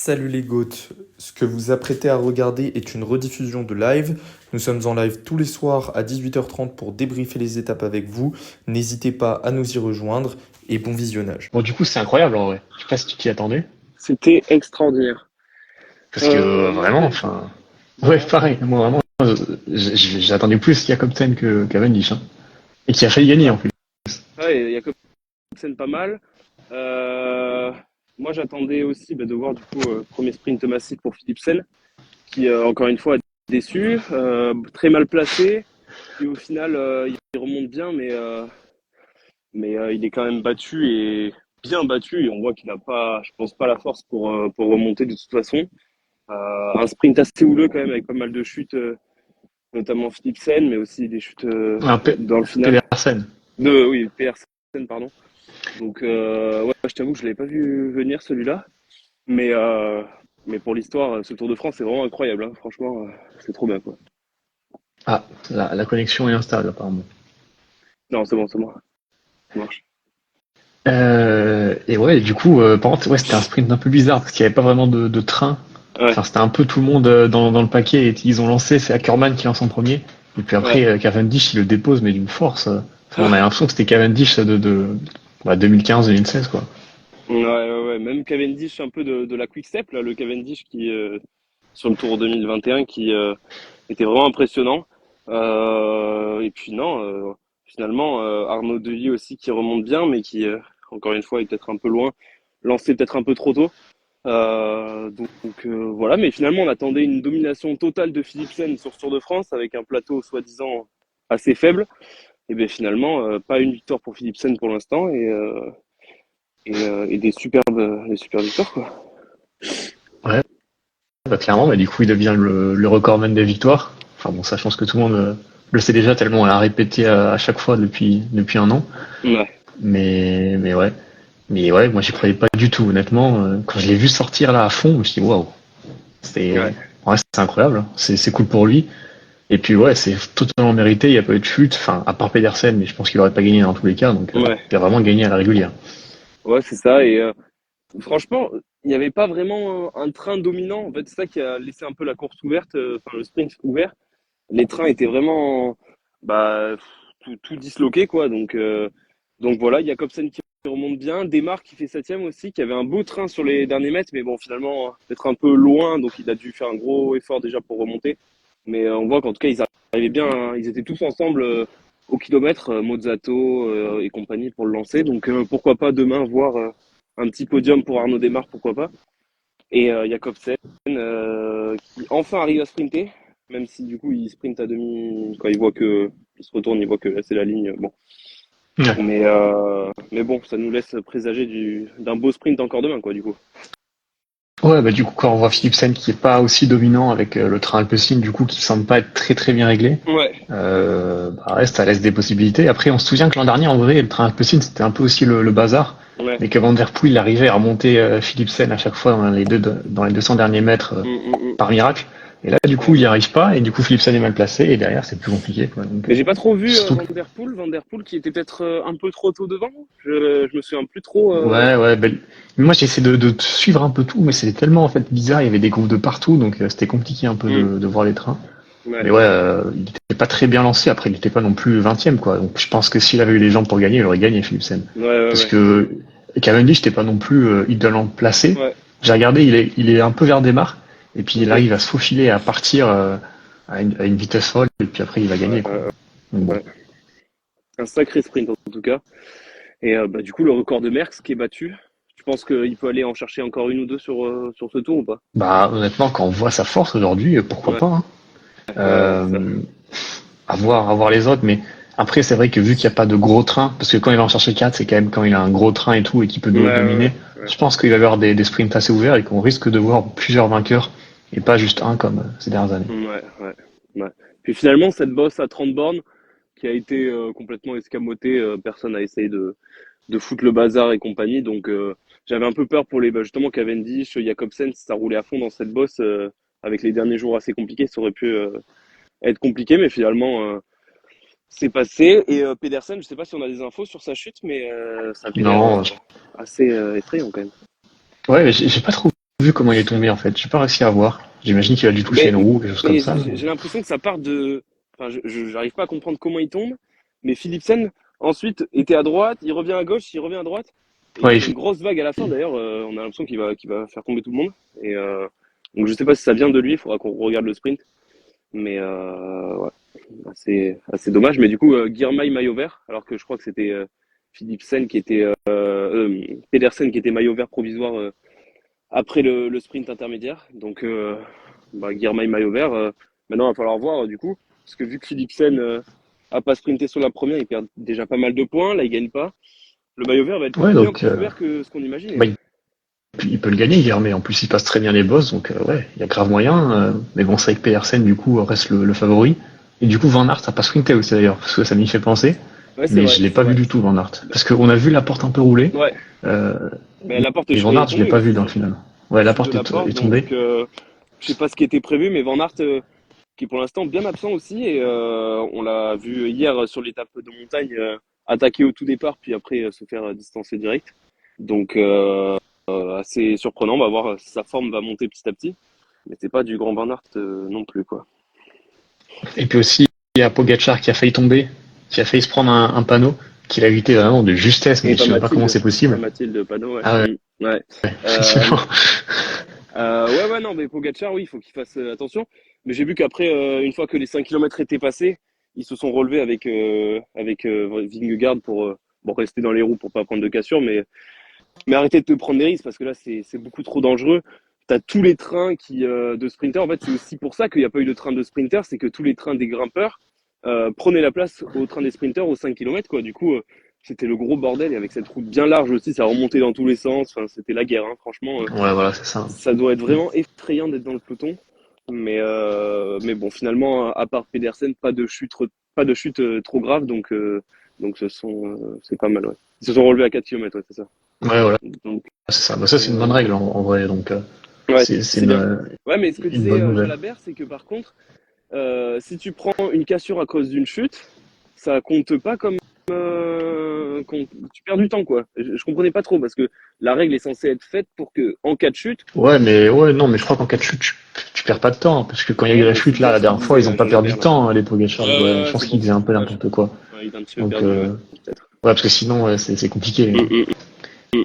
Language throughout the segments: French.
Salut les goths, ce que vous apprêtez à regarder est une rediffusion de live. Nous sommes en live tous les soirs à 18h30 pour débriefer les étapes avec vous. N'hésitez pas à nous y rejoindre et bon visionnage. Bon, du coup, c'est incroyable en vrai. Je sais pas si tu t'y attendais. C'était extraordinaire. Parce que Moi, vraiment, pas du tout. enfin. Ouais, Vraiment. pareil. Moi, vraiment, j'attendais plus Jakobsen que Cavendish. Hein. Et qui a failli gagner Ouais, en plus. ouais, il y a Jakobsen pas mal. Euh, Moi, j'attendais aussi de voir du coup premier sprint massif pour Philipsen, qui encore une fois a déçu, très mal placé. Puis au final, il remonte bien, mais il est quand même battu et bien battu. Et on voit qu'il n'a pas, je pense pas la force pour remonter de toute façon. Un sprint assez houleux quand même avec pas mal de chutes. Notamment Philipsen, mais aussi des chutes Un dans le final. Pedersen. Oui, Petersen, pardon. Donc, ouais, je t'avoue que je l'avais pas vu venir celui-là. Mais, euh, mais pour l'histoire, ce Tour de France, c'est vraiment incroyable. Hein. Franchement, c'est trop bien, quoi. Ah, la connexion est instable apparemment. Non, c'est bon, c'est bon. Ça marche. Et ouais, du coup, par contre, ouais, c'était un sprint un peu bizarre parce qu'il n'y avait pas vraiment de train. Ouais, Enfin, c'était un peu tout le monde dans le paquet et ils ont lancé, c'est Ackermann qui lance en premier. Et puis ouais. après, Cavendish, il le dépose, mais d'une force. Enfin, on a l'impression que c'était Cavendish de 2015-2016, quoi. Ouais, ouais, ouais. Même Cavendish, un peu de la Quick Step, là, le Cavendish qui, sur le Tour 2021, qui était vraiment impressionnant. Et puis non, finalement, Arnaud Delis aussi qui remonte bien, mais qui, encore une fois, est peut-être un peu loin, lancé peut-être un peu trop tôt. Voilà, mais finalement, on attendait une domination totale de Philipsen sur ce Tour de France avec un plateau soi-disant assez faible. Et bien finalement, pas une victoire pour Philipsen pour l'instant et des superbes victoires, quoi. Ouais, bah, clairement, bah, du coup, il devient le recordman des victoires. Enfin bon, ça, je pense que tout le monde le sait déjà tellement on l'a répété à chaque fois depuis un an. Ouais, Mais ouais. Mais ouais, moi, j'y croyais pas du tout, honnêtement. Quand je l'ai vu sortir là à fond, je me suis dit, waouh, ouais, c'est incroyable. Hein. C'est cool pour lui. Et puis ouais, c'est totalement mérité. Il n'y a pas eu de chute. Enfin, à part Pedersen, mais je pense qu'il aurait pas gagné dans tous les cas. Donc, ouais, il a vraiment gagné à la régulière. ouais, c'est ça. Et franchement, il n'y avait pas vraiment un train dominant. En fait, c'est ça qui a laissé un peu la course ouverte, enfin le sprint ouvert. Les trains étaient vraiment bah, tout disloqué, quoi. Donc voilà, Jacobsen qui remonte bien, Desmarques qui fait septième aussi, qui avait un beau train sur les derniers mètres, mais bon, finalement, peut-être un peu loin, donc il a dû faire un gros effort déjà pour remonter. Mais on voit qu'en tout cas, ils arrivaient bien, hein. Ils étaient tous ensemble au kilomètre, Mozzato et compagnie pour le lancer. Donc pourquoi pas demain voir un petit podium pour Arnaud Desmarques, pourquoi pas. Et Jacobsen qui enfin arrive à sprinter, même si du coup il sprint à demi quand il se retourne, il voit que là c'est la ligne. Bon, Ouais. mais bon, ça nous laisse présager d'un beau sprint encore demain, quoi, du coup. Ouais, bah du coup, quand on voit Philipsen qui est pas aussi dominant avec le train Alpecin, du coup, qui semble pas être très très bien réglé, Ouais, bah ouais, ça laisse des possibilités. Après, on se souvient que l'an dernier, en vrai, le train Alpecin, c'était un peu aussi le bazar, ouais. mais que Van Der Poel, il arrivait à remonter Philipsen à chaque fois dans les 200 derniers mètres par miracle. Et là, du coup, Ouais. il n'y arrive pas, et du coup, Philipsen est mal placé, et derrière, c'est plus compliqué, quoi. Donc, Mais j'ai pas trop vu surtout Van Der Poel. Van Der Poel qui était peut-être un peu trop tôt devant. Je me souviens plus trop. ouais, ouais. Ben, moi, j'ai essayé de suivre un peu tout, mais c'était tellement en fait bizarre. Il y avait des groupes de partout, donc c'était compliqué un peu Hmm. de voir les trains. Ouais, Mais ouais, il était pas très bien lancé. Après, il était pas non plus 20e, quoi. Donc, je pense que s'il avait eu les jambes pour gagner, il aurait gagné Philipsen. ouais, ouais, Parce ouais. que Cavendish n'était pas non plus idéalement placé. Ouais, J'ai regardé, il est un peu vers des marques, et puis il ok. arrive à se faufiler, à partir à une vitesse folle, et puis après, il va Ouais, gagner, quoi. Donc bon. ouais. Un sacré sprint en tout cas. Et bah, du coup, le record de Merckx qui est battu. Tu penses qu'il peut aller en chercher encore une ou deux sur ce tour ou pas? Bah, honnêtement, quand on voit sa force aujourd'hui, pourquoi Ouais, pas, hein. ouais, c'est ça. Euh, à voir les autres, mais après, c'est vrai que vu qu'il n'y a pas de gros train, parce que quand il va en chercher 4 c'est quand même quand il a un gros train et tout, et qu'il peut Ouais, dominer, ouais, ouais. je pense qu'il va y avoir des sprints assez ouverts et qu'on risque de voir plusieurs vainqueurs, et pas juste un comme ces dernières années. Ouais, ouais, ouais. Puis finalement, cette bosse à 30 bornes qui a été complètement escamotée, personne n'a essayé de foutre le bazar et compagnie. Donc j'avais un peu peur pour les bah, justement Cavendish, Jacobsen, si ça roulait à fond dans cette bosse avec les derniers jours assez compliqués, ça aurait pu être compliqué, mais finalement c'est passé. Et Pedersen, je sais pas si on a des infos sur sa chute, mais ça avait l'air Non, assez effrayant quand même. ouais, j'ai pas trop vu comment il est tombé en fait. J'ai pas réussi à voir. J'imagine qu'il a dû toucher Mais, une roue, quelque chose comme mais ça. j'ai l'impression que ça part de. Enfin, j'arrive pas à comprendre comment il tombe, mais Philipsen, ensuite, était à droite, il revient à gauche, il revient à droite, et il Ouais, fait une grosse vague à la fin. D'ailleurs, on a l'impression qu'il va faire tomber tout le monde. Et donc, je sais pas si ça vient de lui, il faudra qu'on regarde le sprint. Mais ouais, assez dommage. Mais du coup, Girmay maillot vert, alors que je crois que c'était Philipsen qui était. Pedersen qui était maillot vert provisoire après le sprint intermédiaire. Donc, Girmay maillot vert. Maintenant, il va falloir voir du coup, parce que vu que Philipsen a pas sprinté sur la première, il perd déjà pas mal de points. Là, il gagne pas. Le maillot vert va être ouais, bien donc plus ouvert que ce qu'on imaginait. bah, il peut le gagner, Guilherme. En plus, il passe très bien les bosses, donc ouais, il y a grave moyen. Mais bon, c'est vrai que Pedersen, du coup, reste le favori. Et du coup, Van Aert a pas sprinté aussi d'ailleurs, parce que ça m'y fait penser. Ouais, c'est Mais vrai, je l'ai c'est pas vu vrai. du tout, Van Aert. Parce qu'on a vu la porte un peu rouler. Ouais. Euh, Ben, la porte mais Van est Aert, je l'ai tombée pas vu aussi. dans le final. Ouais, la Chute de porte la porte. est tombée. Donc, je sais pas ce qui était prévu, mais Van Aert, qui est pour l'instant bien absent aussi. Et on l'a vu hier sur l'étape de montagne attaquer au tout départ, puis après se faire distancer direct. Donc, assez surprenant. On va voir si sa forme va monter petit à petit. Mais c'est pas du grand Van Aert non plus, quoi. Et puis aussi, il y a Pogacar qui a failli tomber, qui a failli se prendre un panneau, qu'il a évité vraiment de justesse, Et mais je pas sais même pas comment Mathilde. c'est Pas possible. Mathilde Panot, ouais. Ah ouais, Ouais. Euh, effectivement. ouais, non, mais Pogacar, oui, il faut qu'il fasse attention. Mais j'ai vu qu'après, une fois que les 5 kilomètres étaient passés, ils se sont relevés avec Vingegaard pour bon, rester dans les roues pour pas prendre de cassure, mais arrêter de te prendre des risques parce que là, c'est beaucoup trop dangereux. T'as tous les trains de sprinters. En fait, c'est aussi pour ça qu'il n'y a pas eu de train de sprinters, c'est que tous les trains des grimpeurs prenaient la place au train des sprinters aux 5 kilomètres, quoi. Du coup, c'était le gros bordel et avec cette route bien large aussi, ça remontait dans tous les sens. Enfin, c'était la guerre, hein, franchement. Ouais, voilà, c'est ça. Ça doit être vraiment effrayant d'être dans le peloton. Mais bon, finalement, à part Pedersen, pas de chute trop grave, donc c'est pas mal, ouais. Ils se sont relevés à 4 km, ouais, c'est ça. Ouais, voilà, Donc, c'est ça. Bah, ça, c'est une bonne règle en vrai, donc ouais, c'est c'est bien. Ouais, mais ce que une disait bonne nouvelle. Jalabert, c'est que par contre, si tu prends une cassure à cause d'une chute, ça compte pas comme tu perds du temps, quoi. Je comprenais pas trop parce que la règle est censée être faite pour que en cas de chute, Ouais, mais ouais, non, mais je crois qu'en cas de chute, tu perds pas de temps, parce que quand il y a eu la ouais, c'est chute là, bien la ce qu'il dernière fois, disait ils ont pas perdu Jalabert de là. temps, hein, les Pogacar. Ouais, ouais, Je ouais, pense c'est bon. qu'ils faisaient un peu Ouais, n'importe quoi. ouais, il est un petit peu Donc, perdu, ouais, peut-être. ouais, parce que sinon, ouais, c'est compliqué, Mm, hein.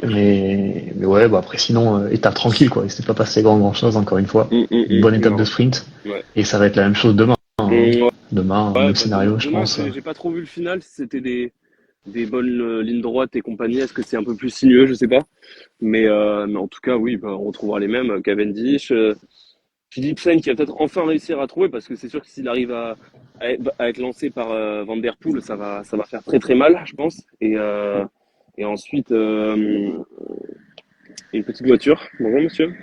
mm, Mais ouais, bah après, sinon, étape tranquille, quoi. Il s'est pas passé grand chose, encore une fois. Une bonne étape de non. sprint. Ouais. Et ça va être la même chose demain, hein. Ouais, Demain, ouais, même bah scénario, je demain, pense. j'ai pas trop vu le final, si c'était des bonnes lignes droites et compagnie. Est-ce que c'est un peu plus sinueux? Je sais pas. Mais en tout cas, oui, bah, on retrouvera les mêmes. Cavendish, Philipsen qui va peut-être enfin réussir à trouver parce que c'est sûr que s'il arrive à être lancé par Van Der Poel, ça va faire très très mal, je pense. Et ensuite, une petite voiture. Bonjour monsieur.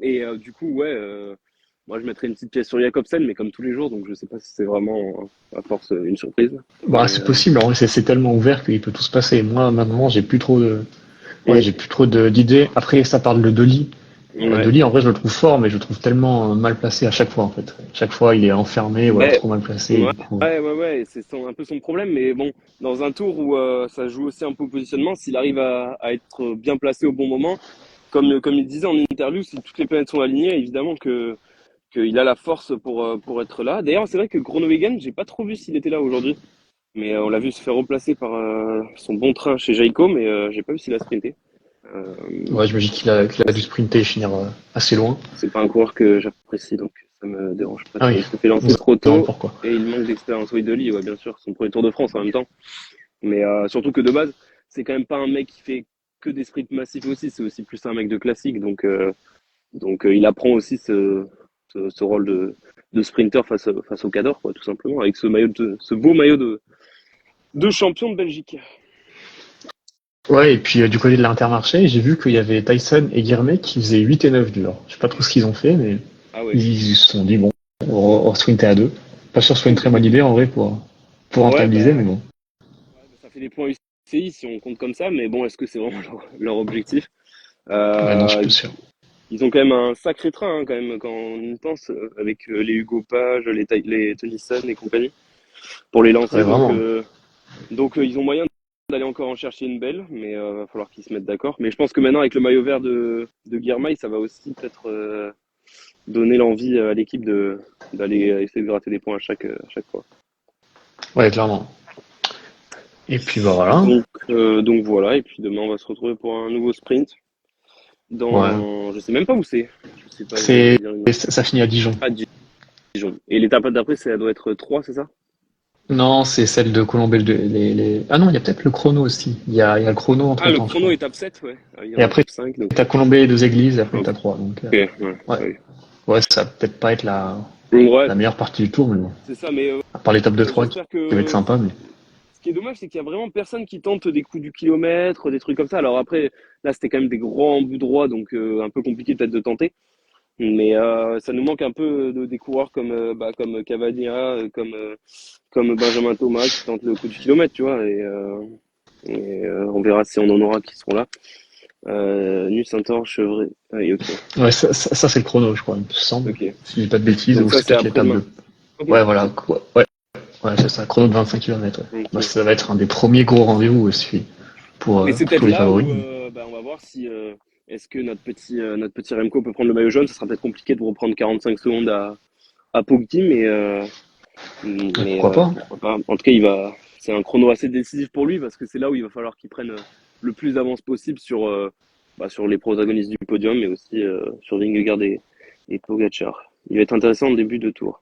Et, du coup, ouais, moi je mettrais une petite pièce sur Jacobsen, mais comme tous les jours, donc je sais pas si c'est vraiment à force une surprise. Bah, Mais c'est possible, en vrai, c'est tellement ouvert qu'il peut tout se passer. Moi, maintenant, mm, j'ai plus trop d'idées. Après, ça parle de Deli. ouais. Deli, en vrai, je le trouve fort, mais je le trouve tellement mal placé à chaque fois, en fait. Chaque fois, il est enfermé ou alors Ben, trop mal placé, et ouais, du coup. ouais, c'est un peu son problème, mais bon, dans un tour où ça joue aussi un peu au positionnement, s'il arrive à être bien placé au bon moment, comme il disait en interview, si toutes les planètes sont alignées, évidemment que qu'il a la force pour être là. D'ailleurs, c'est vrai que Groenewegen, j'ai pas trop vu s'il était là aujourd'hui, mais on l'a vu se faire replacer par son bon train chez Jayco, mais j'ai pas vu s'il a sprinté. Euh, Ouais, j'imagine qu'il a dû sprinter et finir assez loin. c'est pas un coureur que j'apprécie, donc ça me dérange pas Ah trop. oui, Il se fait on lancer se trop demande tôt pourquoi. et il manque d'expérience. Oui, Deli, ouais, bien sûr, son premier Tour de France en même temps. Mais surtout que de base, c'est quand même pas un mec qui fait que des sprints massifs aussi, c'est aussi plus un mec de classique. Donc il apprend aussi ce rôle de sprinter face au Cador, quoi, tout simplement, avec ce beau maillot de champion de Belgique. Ouais, et puis du côté de l'Intermarché, j'ai vu qu'il y avait Tyson et Guilherme qui faisaient 8 et 9 dur. Je sais pas trop ce qu'ils ont fait, mais Ah ouais. ils se sont dit, bon, on va sprinter à deux. Pas sûr que ce soit une très bonne idée en vrai pour Ouais, rentabiliser, mais bah, bon. ouais, bah, ça fait des points UCI si on compte comme ça, mais bon, est-ce que c'est vraiment leur objectif? Ouais, non, je suis Euh, plus sûr. Ils ont quand même un sacré train, hein, quand même, quand on y pense, avec les Hugo Page, les Tennyson et compagnie, pour les lancer. Ouais, Donc, vraiment. ils ont moyen d'aller encore en chercher une belle, mais va falloir qu'ils se mettent d'accord. Mais je pense que maintenant, avec le maillot vert de Guermail, ça va aussi peut-être donner l'envie à l'équipe d'aller essayer de gratter des points à chaque fois. Ouais, clairement. Et puis bah voilà. Donc voilà, et puis demain, on va se retrouver pour un nouveau sprint. Ouais. Je sais même pas où c'est. Je sais pas, je vais C'est dire une- ça finit à Dijon. Ah, Dijon. Et l'étape d'après, ça doit être 3, c'est ça? Non, c'est celle de Colombey. Ah non, il y a peut-être le chrono aussi. Il y a le chrono Ah, le entre-temps, je chrono, crois. étape 7, ouais. Ah, il y Et en a après, étape 5, donc. t'as Colombey et deux églises, et après Ok, t'as 3. Donc, ouais. ouais. Ouais. Ouais, ça va peut-être pas être Ouais, la meilleure partie du tour, mais bon. c'est ça, mais À part l'étape de 3 qui j'espère va être que. sympa, mais. Ce qui est dommage, c'est qu'il y a vraiment personne qui tente des coups du kilomètre, des trucs comme ça. Alors après, là, c'était quand même des grands bouts droits, donc un peu compliqué peut-être de tenter. Mais ça nous manque un peu des coureurs comme Cavagna, comme Benjamin Thomas qui tentent le coup du kilomètre, tu vois. On verra si on en aura qui seront là. Nucentaur, Chevret. Ah oui, ok. Ouais, ça, c'est le chrono, je crois, il me semble. Ok. Si je dis pas de bêtises, Donc ou ça, c'est c'est peut-être l'étape après-demain. de. Ok. Ouais, voilà. Ouais, ouais, c'est ça. Chrono de 25 km. Ouais. Bah, Ok. ça va être un des premiers gros rendez-vous aussi Mais c'est pour peut-être tous les là favoris. où on va voir si est-ce que notre petit Remco peut prendre le maillot jaune. Ça sera peut-être compliqué de reprendre 45 secondes à Poggi, Ouais, pourquoi pas? pourquoi pas. En tout cas, c'est un chrono assez décisif pour lui parce que c'est là où il va falloir qu'il prenne le plus d'avance possible sur les protagonistes du podium, mais aussi sur Vingegaard et Pogacar. Il va être intéressant en début de tour.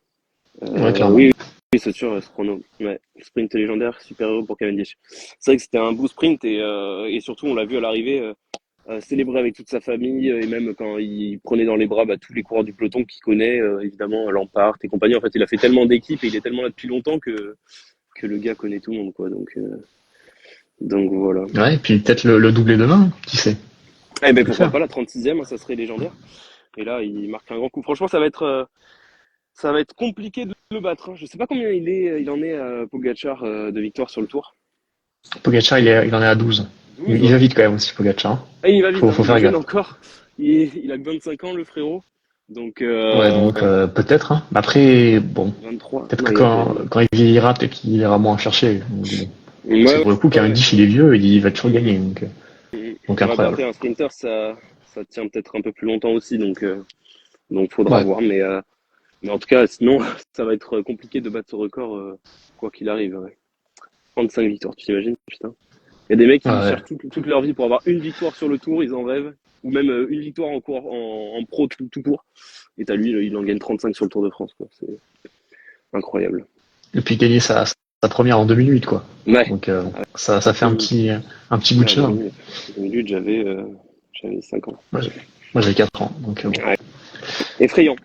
Ouais, clairement. Oui, oui, c'est sûr, ce chrono. Ouais. Sprint légendaire, super héros pour Cavendish. C'est vrai que c'était un beau sprint et surtout, on l'a vu à l'arrivée célébrer avec toute sa famille et même quand il prenait dans les bras tous les coureurs du peloton qu'il connaît, évidemment, Lampard et compagnie. En fait, il a fait tellement d'équipes et il est tellement là depuis longtemps que le gars connaît tout le monde, quoi. Donc voilà. Ouais, et puis peut-être le doublé demain, qui sait? Eh ben Peut le pourquoi faire. pas, la 36e, hein, ça serait légendaire. Et là, il marque un grand coup. Franchement, ça va être compliqué de le battre, hein. Je sais pas combien il en est Pogacar de victoire sur le tour. Pogacar, il en est à 12. 12, Il hein. va vite quand même aussi, Pogacar, hein. Ah, il va vite, hein. Faut Il est faire jeune gaffe. encore. Il a que 25 ans, le frérot. Donc, Ouais, donc peut-être, hein. Après, bon, 23. peut-être Non, que il y a quand même. quand il vieillira, peut-être qu'il ira moins en chercher. Donc, bon. Ouais, Parce que ouais, pour le coup, ouais. Cavendish, il est vieux, il va toujours gagner. Donc Ouais, bah incroyable. après, un sprinter, ça tient peut-être un peu plus longtemps aussi. Donc faudra Ouais, voir. Mais en tout cas, sinon, ça va être compliqué de battre ce record, quoi qu'il arrive. Ouais. 35 victoires, tu t'imagines? Putain. Il y a des mecs qui ouais. cherchent toute leur vie pour avoir une victoire sur le tour, ils en rêvent. Ou même une victoire en pro tout court. Et t'as lui, il en gagne 35 sur le Tour de France, quoi. C'est incroyable. Et puis gagner sa première en 2008, quoi. Ouais. Donc ça fait Deux un petit bout de chemin. minutes. 2 minutes, j'avais 5 ans. Moi j'ai 4 ans, donc bon, Ouais. Effrayant.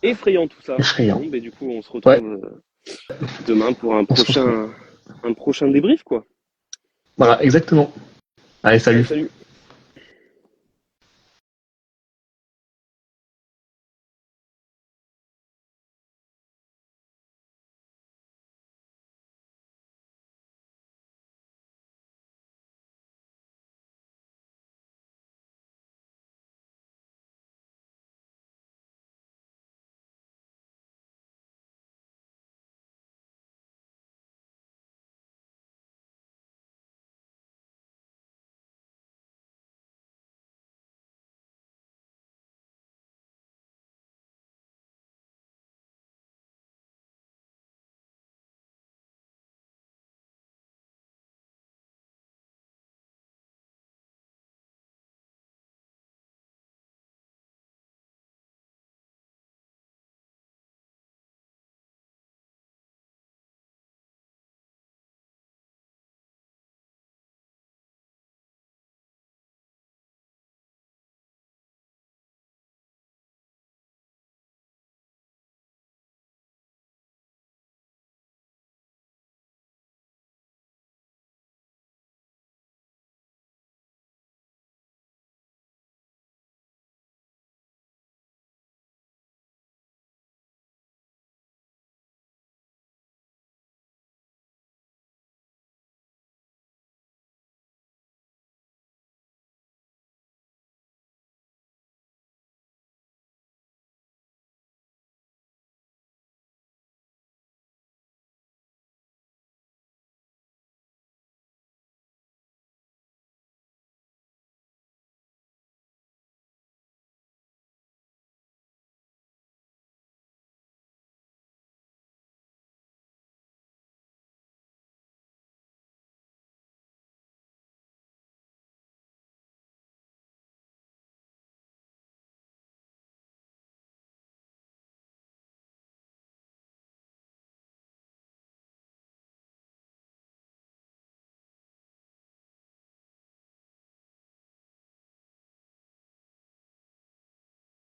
Effrayant tout ça. effrayant. Bon, ben du coup, on se Ouais, retrouve demain pour on se retrouve. un prochain débrief, quoi. Voilà, exactement. Allez, Allez, salut. salut.